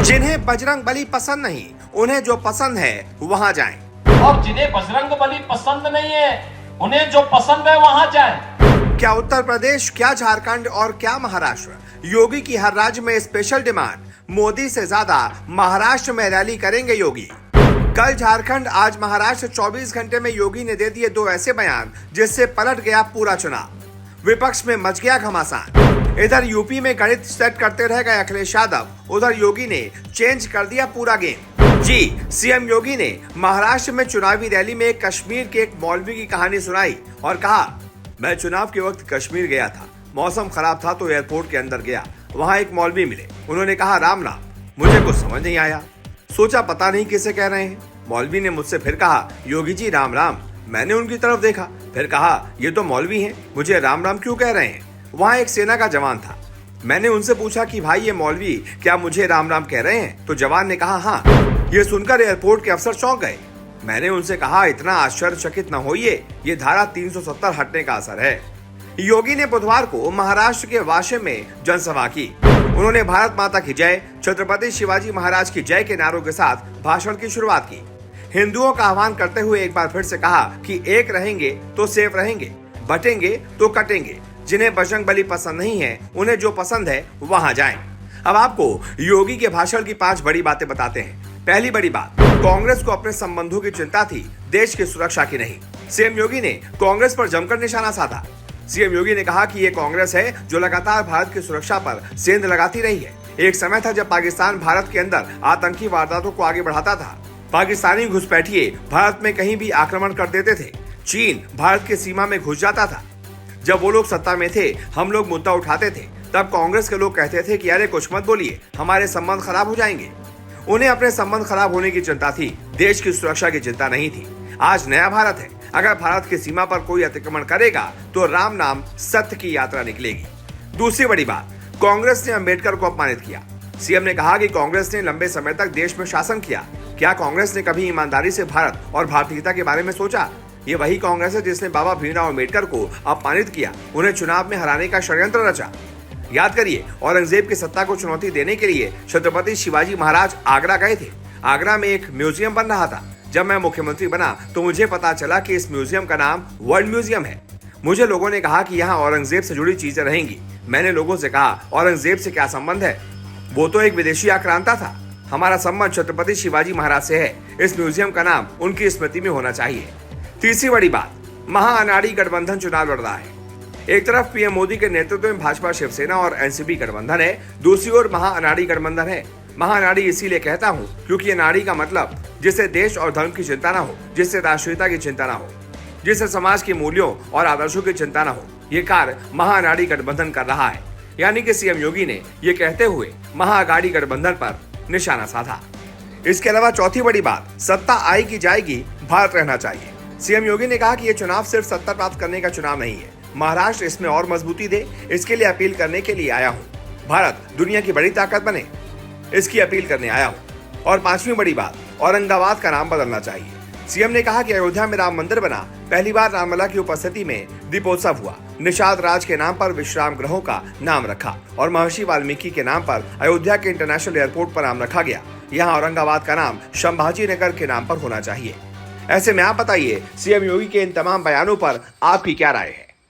जिन्हें बजरंग बली पसंद नहीं, उन्हें जो पसंद है वहां जाएं। और जिन्हें बजरंग बली पसंद नहीं है, उन्हें जो पसंद है वहां जाएं। क्या उत्तर प्रदेश, क्या झारखंड और क्या महाराष्ट्र, योगी की हर राज्य में स्पेशल डिमांड। मोदी से ज्यादा महाराष्ट्र में रैली करेंगे योगी। कल झारखंड, आज महाराष्ट्र। 24 घंटे में योगी ने दे दिए दो ऐसे बयान जिससे पलट गया पूरा चुनाव। विपक्ष में मच गया घमासान। इधर यूपी में गणित सेट करते रह गए अखिलेश यादव, उधर योगी ने चेंज कर दिया पूरा गेम। जी, सीएम योगी ने महाराष्ट्र में चुनावी रैली में कश्मीर के एक मौलवी की कहानी सुनाई और कहा, मैं चुनाव के वक्त कश्मीर गया था, मौसम खराब था तो एयरपोर्ट के अंदर गया, वहां एक मौलवी मिले, उन्होंने कहा राम राम। मुझे कुछ समझ नहीं आया, सोचा पता नहीं किसे कह रहे हैं। मौलवी ने मुझसे फिर कहा, योगी जी राम राम। मैंने उनकी तरफ देखा, फिर कहा ये तो मौलवी हैं, मुझे राम राम क्यों कह रहे हैं। वहां एक सेना का जवान था, मैंने उनसे पूछा कि भाई ये मौलवी क्या मुझे राम राम कह रहे हैं, तो जवान ने कहा हाँ। ये सुनकर एयरपोर्ट के अफसर चौंक गए। मैंने उनसे कहा इतना आश्चर्यचकित न होइए, ये धारा 370 हटने का असर है। योगी ने बुधवार को महाराष्ट्र के वाशिम में जनसभा की। उन्होंने भारत माता की जय, छत्रपति शिवाजी महाराज की जय के नारों के साथ भाषण की शुरुआत की। हिंदुओं का आह्वान करते हुए एक बार फिर से कहा कि एक रहेंगे तो सेफ रहेंगे, बटेंगे तो कटेंगे। जिन्हें बजरंग बली पसंद नहीं है, उन्हें जो पसंद है वहां जाएं। अब आपको योगी के भाषण की 5 बड़ी बातें बताते हैं। पहली बड़ी बात, कांग्रेस को अपने संबंधों की चिंता थी, देश की सुरक्षा की नहीं। सीएम योगी ने कांग्रेस पर जमकर निशाना साधा। सीएम योगी ने कहा कि ये कांग्रेस है जो लगातार भारत की सुरक्षा पर सेंध लगाती रही है। एक समय था जब पाकिस्तान भारत के अंदर आतंकी वारदातों को आगे बढ़ाता था। पाकिस्तानी घुसपैठिए भारत में कहीं भी आक्रमण कर देते थे। चीन भारत की सीमा में घुस जाता था। जब वो लोग सत्ता में थे, हम लोग मुद्दा उठाते थे, तब कांग्रेस के लोग कहते थे कि अरे कुछ मत बोलिए, हमारे संबंध खराब हो जाएंगे। उन्हें अपने संबंध खराब होने की चिंता थी, देश की सुरक्षा की चिंता नहीं थी। आज नया भारत है, अगर भारत की सीमा पर कोई अतिक्रमण करेगा तो राम नाम सत्य की यात्रा निकलेगी। दूसरी बड़ी बात, कांग्रेस ने अंबेडकर को अपमानित किया। सीएम ने कहा कि कांग्रेस ने लंबे समय तक देश में शासन किया। क्या कांग्रेस ने कभी ईमानदारी से भारत और भारतीयता के बारे में सोचा? ये वही कांग्रेस है जिसने बाबा भीमराव अम्बेडकर को अपमानित किया, उन्हें चुनाव में हराने का षड्यंत्र रचा। याद करिए, औरंगजेब की सत्ता को चुनौती देने के लिए छत्रपति शिवाजी महाराज आगरा गए थे। आगरा में एक म्यूजियम बन रहा था। जब मैं मुख्यमंत्री बना तो मुझे पता चला कि इस म्यूजियम का नाम वर्ल्ड म्यूजियम है। मुझे लोगों ने कहा कि यहाँ औरंगजेब से जुड़ी चीजें रहेंगी। मैंने लोगों से कहा औरंगजेब से क्या संबंध है, वो तो एक विदेशी आक्रांता था। हमारा संबंध छत्रपति शिवाजी महाराज से है। इस म्यूजियम का नाम उनकी स्मृति में होना चाहिए। तीसरी बड़ी बात, महाअनाड़ी गठबंधन चुनाव लड़ रहा है। एक तरफ पीएम मोदी के नेतृत्व में भाजपा, शिवसेना और एनसीपी गठबंधन है, दूसरी ओर महाअनाड़ी गठबंधन है। महाअनाड़ी इसीलिए कहता हूँ क्योंकि अनाड़ी का मतलब जिससे देश और धर्म की चिंता ना हो, जिससे राष्ट्रीयता की चिंता ना हो, जिससे समाज के मूल्यों और आदर्शों की चिंता ना हो, ये कार्य महाअनाड़ी गठबंधन कर रहा है। यानी कि सीएम योगी ने ये कहते हुए महाअगाड़ी गठबंधन पर निशाना साधा। इसके अलावा चौथी बड़ी बात, सत्ता आएगी जाएगी, भारत रहना चाहिए। सीएम योगी ने कहा कि ये चुनाव सिर्फ सत्ता प्राप्त करने का चुनाव नहीं है, महाराष्ट्र इसमें और मजबूती दे, इसके लिए अपील करने के लिए आया हूँ। भारत दुनिया की बड़ी ताकत बने, इसकी अपील करने आया हूँ। और 5वीं बड़ी बात, औरंगाबाद का नाम बदलना चाहिए। सीएम ने कहा कि अयोध्या में राम मंदिर बना, पहली बार रामलला की उपस्थिति में दीपोत्सव हुआ, निषाद राज के नाम पर विश्राम गृहों का नाम रखा और महर्षि वाल्मीकि के नाम पर अयोध्या के इंटरनेशनल एयरपोर्ट पर नाम रखा गया। यहाँ औरंगाबाद का नाम संभाजी नगर के नाम पर होना चाहिए। ऐसे में आप बताइए, सीएम योगी के इन तमाम बयानों पर आपकी क्या राय है?